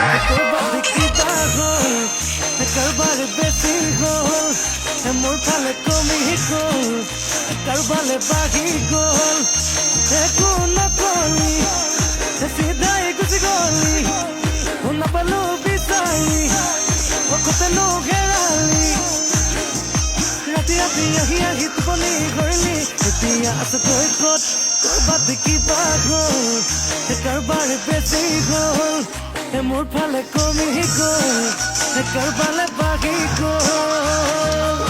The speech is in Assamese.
কৰবাত কিবা হ'ল কাৰোবাৰ বেছি হ'ল মোৰ ফালে কমি গ'ল কাৰোবালে বাঢ়ি গ'ল একো নকলি চিধাই গুচি গলি নাপালো বিচাৰি অকতেনো হেৰালি ৰাতি ৰাতি আহি আহি টোপনি কৰিলি এতিয়া আছে তই ক'ত কৰবাত কিবা হ'ল কাৰোবাৰ বেছি হ'ল মোৰ ফালে কমি গ'ল কাৰোবালে বাঢ়ি গ'ল